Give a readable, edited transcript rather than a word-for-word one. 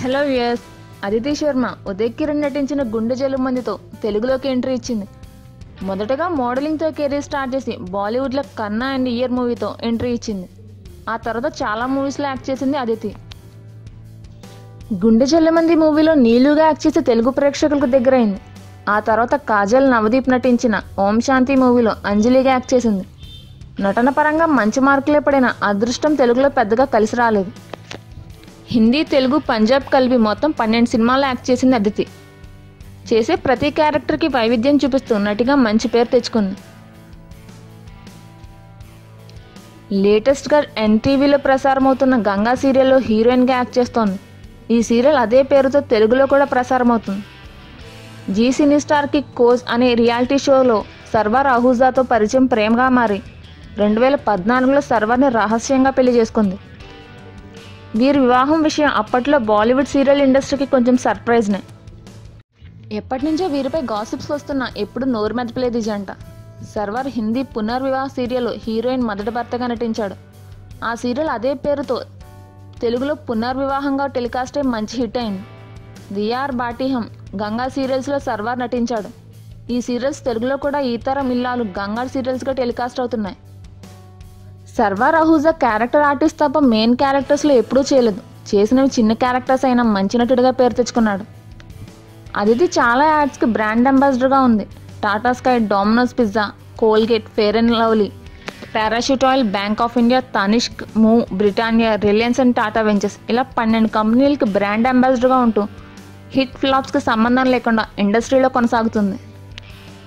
Hello viewers, Aditi Sharma Uday Kiran నటించిన గుండె జల్లుమందితో తెలుగులోకి ఎంట్రీ ఇచ్చింది. మొదటగా మోడలింగ్తో కెరీర్ స్టార్ట్ చేసి బాలీవుడ్లో కన్నా అండ్ ఇయర్ మూవీతో ఎంట్రీ ఇచ్చింది. ఆ తర్వాత చాలా మూవీస్లో యాక్ట్ చేసింది అదితి. గుండె జల్లుమంది మూవీలో నీలుగా యాక్ట్ చేసి తెలుగు ప్రేక్షకులకు దగ్గరైంది. ఆ తర్వాత కాజల్, నవదీప్ నటించిన ఓం శాంతి మూవీలో అంజలిగా యాక్ట్ చేసింది. నటన పరంగా మంచి మార్కులే పడిన అదృష్టం తెలుగులో పెద్దగా కలిసి రాలేదు. హిందీ, తెలుగు, పంజాబ్ కలిపి మొత్తం 12 సినిమాల్లో యాక్ట్ చేసింది అదితి. చేసే ప్రతి క్యారెక్టర్కి వైవిధ్యం చూపిస్తూ నటిగా మంచి పేరు తెచ్చుకుంది. లేటెస్ట్గా ఎన్టీవీలో ప్రసారమవుతున్న గంగా సీరియల్లో హీరోయిన్గా యాక్ట్ చేస్తోంది. ఈ సీరియల్ అదే పేరుతో తెలుగులో కూడా ప్రసారమవుతుంది. జీ సినీ స్టార్కి కోజ్ అనే రియాలిటీ షోలో సర్వార్ అహూజాతో పరిచయం ప్రేమగా మారి 2014లో సర్వర్ని రహస్యంగా పెళ్లి చేసుకుంది. వీరి వివాహం విషయం అప్పట్లో బాలీవుడ్ సీరియల్ ఇండస్ట్రీకి కొంచెం సర్ప్రైజ్నే. ఎప్పటి నుంచో వీరిపై గాసిప్స్ వస్తున్నా ఎప్పుడు నోరు మెదపలేదు ఈ జంట. సర్వర్ హిందీ పునర్వివాహ సీరియల్లో హీరోయిన్ మొదటి భర్తగా నటించాడు. ఆ సీరియల్ అదే పేరుతో తెలుగులో పునర్వివాహంగా టెలికాస్ట్ అయి మంచి హిట్ అయింది. దియార్ బాటిహం, గంగా సీరియల్స్లో సర్వార్ నటించాడు. ఈ సీరియల్స్ తెలుగులో కూడా ఈ తరం ఇల్లాలు గంగా సీరియల్స్గా టెలికాస్ట్ అవుతున్నాయి. సర్వార్ అహూజా క్యారెక్టర్ ఆర్టిస్ట్ తప్ప మెయిన్ క్యారెక్టర్స్లో ఎప్పుడూ చేయలేదు. చేసినవి చిన్న క్యారెక్టర్స్ అయినా మంచి నటుడిగా పేరు తెచ్చుకున్నాడు. అదితి చాలా యాడ్స్కి బ్రాండ్ అంబాసిడర్గా ఉంది. Tata sky, Domino's pizza, Colgate, fair and lovely, parachute oil, bank of India, Tanishq, move, Britannia, Reliance and Tata ventures ఇలా 12 కంపెనీలకి బ్రాండ్ అంబాసిడర్గా ఉంటూ హిట్ ఫ్లాప్స్కి సంబంధం లేకుండా ఇండస్ట్రీలో కొనసాగుతుంది.